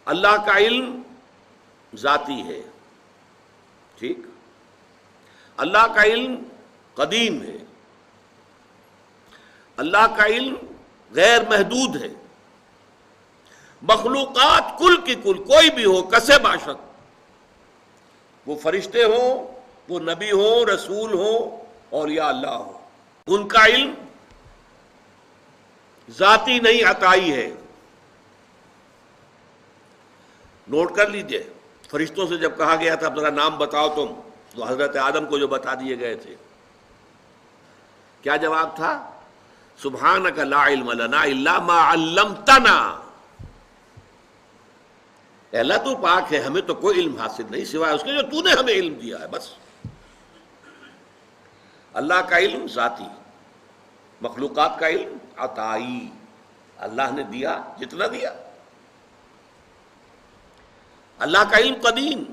اللہ کا علم ذاتی ہے، ٹھیک، اللہ کا علم قدیم ہے، اللہ کا علم غیر محدود ہے۔ مخلوقات کل کی کل، کوئی بھی ہو، کسے باشد، وہ فرشتے ہوں وہ نبی ہوں، رسول ہوں، اولیاء اللہ ہوں، ان کا علم ذاتی نہیں عطائی ہے۔ نوٹ کر لیجئے، فرشتوں سے جب کہا گیا تھا اب ذرا نام بتاؤ تم، تو حضرت آدم کو جو بتا دیے گئے تھے، کیا جواب تھا؟ سبحانک لا علم لنا الا ما علمتنا، اے اللہ تو پاک ہے، ہمیں تو کوئی علم حاصل نہیں سوائے اس کے جو تو نے ہمیں علم دیا ہے، بس۔ اللہ کا علم ذاتی، مخلوقات کا علم عطائی، اللہ نے دیا جتنا دیا۔ اللہ کا علم قدیم،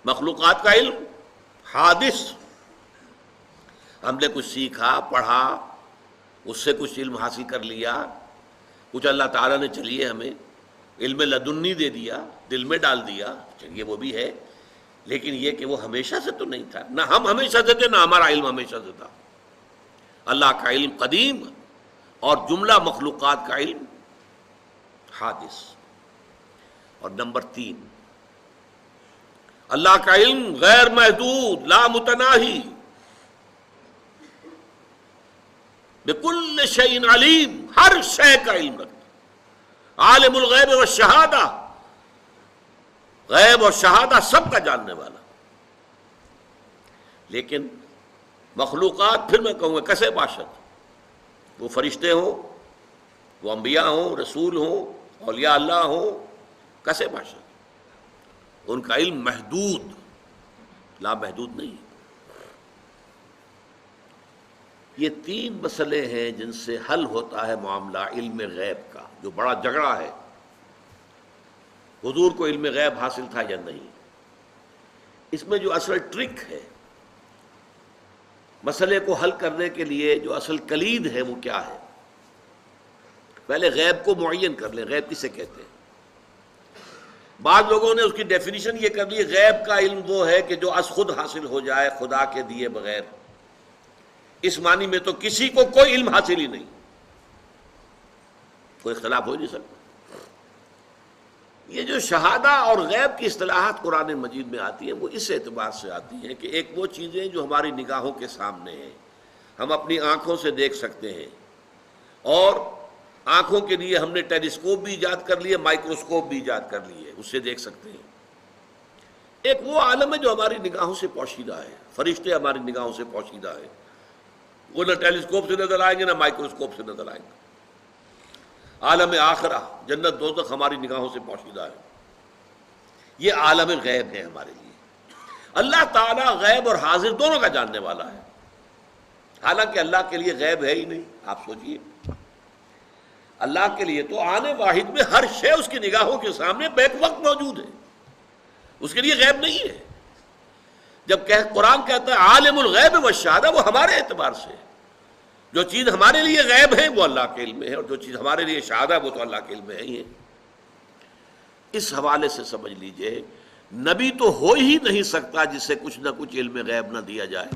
مخلوقات کا علم حادث، ہم نے کچھ سیکھا، پڑھا، اس سے کچھ علم حاصل کر لیا، کچھ اللہ تعالیٰ نے چلیے ہمیں علم لدنی دے دیا، دل میں ڈال دیا، چلیے وہ بھی ہے، لیکن یہ کہ وہ ہمیشہ سے تو نہیں تھا، نہ ہم ہمیشہ سے تھے، نہ ہمارا علم ہمیشہ سے تھا۔ اللہ کا علم قدیم اور جملہ مخلوقات کا علم حادث۔ اور نمبر 3، اللہ کا علم غیر محدود، لا متناہی، بکل شیء علیم، ہر شے کا علم رکھتا، عالم الغیب والشہادہ، غیب اور شہادہ سب کا جاننے والا۔ لیکن مخلوقات، پھر میں کہوں گا کسے باشد، وہ فرشتے ہوں، وہ انبیاء ہوں، رسول ہوں، اولیاء اللہ ہوں، کسے باشد، ان کا علم محدود، لا محدود نہیں۔ یہ 3 مسئلے ہیں جن سے حل ہوتا ہے معاملہ علم غیب کا، جو بڑا جھگڑا ہے، حضور کو علم غیب حاصل تھا یا نہیں۔ اس میں جو اصل ٹرک ہے، مسئلے کو حل کرنے کے لیے جو اصل کلید ہے وہ کیا ہے؟ پہلے غیب کو معین کر لیں، غیب کسے کہتے ہیں؟ بعض لوگوں نے اس کی ڈیفینیشن یہ کر لی، غیب کا علم وہ ہے کہ جو از خود حاصل ہو جائے خدا کے دیے بغیر۔ اس معنی میں تو کسی کو کوئی علم حاصل ہی نہیں، کوئی اختلاف ہو نہیں سکتا۔ یہ جو شہادہ اور غیب کی اصطلاحات قرآن مجید میں آتی ہیں، وہ اس اعتبار سے آتی ہیں کہ ایک وہ چیزیں جو ہماری نگاہوں کے سامنے ہیں، ہم اپنی آنکھوں سے دیکھ سکتے ہیں، اور آنکھوں کے لیے ہم نے ٹیلیسکوپ بھی ایجاد کر لیے، مائکروسکوپ بھی ایجاد کر لیے، اس سے دیکھ سکتے ہیں۔ ایک وہ عالم ہے جو ہماری نگاہوں سے پوشیدہ ہے، فرشتے ہماری نگاہوں سے پوشیدہ ہے، وہ نہ ٹیلیسکوپ سے نظر آئیں گے نہ مائکروسکوپ سے نظر آئیں گے۔ عالم آخرہ، جنت دوزخ ہماری نگاہوں سے پوشیدہ ہے۔ یہ عالم غیب ہے ہمارے لیے۔ اللہ تعالیٰ غیب اور حاضر دونوں کا جاننے والا ہے، حالانکہ اللہ کے لیے غیب ہے ہی نہیں۔ آپ سوچئے، اللہ کے لیے تو آنے واحد میں ہر شے اس کی نگاہوں کے سامنے بیک وقت موجود ہے، اس کے لیے غیب نہیں ہے۔ جب قرآن کہتا ہے عالم الغیب والشہادہ، وہ ہمارے اعتبار سے جو چیز ہمارے لیے غیب ہے وہ اللہ کے علم میں ہے، اور جو چیز ہمارے لیے شہادہ ہے وہ تو اللہ کے علم میں ہی ہے۔ اس حوالے سے سمجھ لیجئے، نبی تو ہو ہی نہیں سکتا جس سے کچھ نہ کچھ علم غیب نہ دیا جائے۔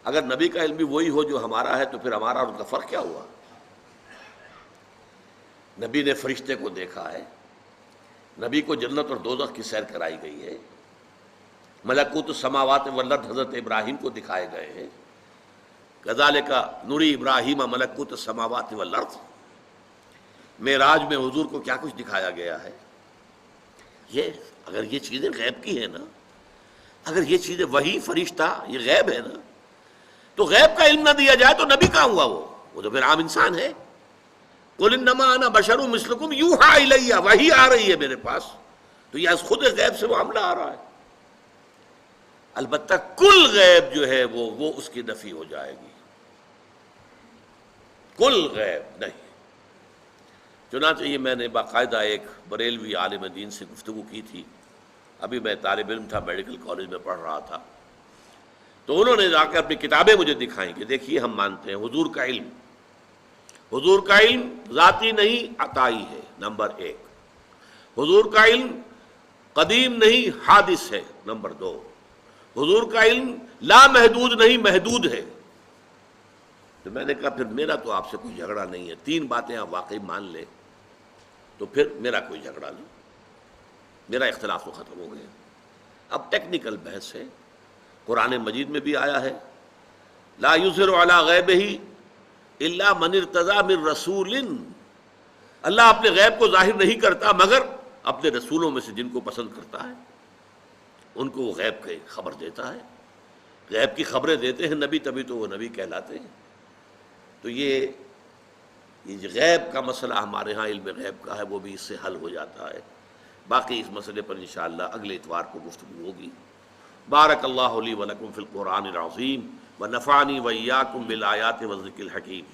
اگر نبی کا علم بھی وہی ہو جو ہمارا ہے تو پھر ہمارا اور ان کا فرق کیا ہوا؟ نبی نے فرشتے کو دیکھا ہے، نبی کو جنت اور دوزخ کی سیر کرائی گئی ہے، ملکوت السماوات والارض حضرت ابراہیم کو دکھائے گئے ہیں، کذالک نری ابراہیم ملکوت السماوات والارض۔ معراج میں حضور کو کیا کچھ دکھایا گیا ہے؟ یہ اگر یہ چیزیں غیب کی ہیں نا، اگر یہ چیزیں وحی فرشتہ یہ غیب ہے نا، تو غیب کا علم نہ دیا جائے تو نبی کہاں ہوا؟ وہ تو پھر عام انسان ہے۔ قل انما انا بشر مثلکم یوحی الی، وحی آ رہی ہے میرے پاس، تو یہ از خود غیب سے معاملہ آ رہا ہے۔ البتہ کل غیب جو ہے وہ اس کی نفی ہو جائے گی، کل غیب نہیں۔ چنانچہ یہ میں نے باقاعدہ ایک بریلوی عالم دین سے گفتگو کی تھی، ابھی میں طالب علم تھا، میڈیکل کالج میں پڑھ رہا تھا، تو انہوں نے جا کے اپنی کتابیں مجھے دکھائیں کہ دیکھیے ہم مانتے ہیں حضور کا علم ذاتی نہیں عطائی ہے، نمبر 1۔ حضور کا علم قدیم نہیں حادث ہے، نمبر 2۔ حضور کا علم لا محدود نہیں محدود ہے۔ تو میں نے کہا پھر میرا تو آپ سے کوئی جھگڑا نہیں ہے، 3 باتیں آپ واقعی مان لیں تو پھر میرا کوئی جھگڑا نہیں، میرا اختلاف تو ختم ہو گیا۔ اب ٹیکنیکل بحث ہے، قرآن مجید میں بھی آیا ہے لا یظہر علی غیبہ الا من ارتضی من رسول، اللہ اپنے غیب کو ظاہر نہیں کرتا مگر اپنے رسولوں میں سے جن کو پسند کرتا ہے ان کو وہ غیب کی خبر دیتا ہے، غیب کی خبریں دیتے ہیں نبی، تبھی تو وہ نبی کہلاتے ہیں۔ تو یہ غیب کا مسئلہ ہمارے ہاں علم غیب کا ہے، وہ بھی اس سے حل ہو جاتا ہے۔ باقی اس مسئلے پر انشاءاللہ اگلے اتوار کو گفتگو ہوگی۔ بارک اللہ لی و لکم فی القرآن العظیم ونفعنی وإیاکم بالآیات والذکر الحکیم۔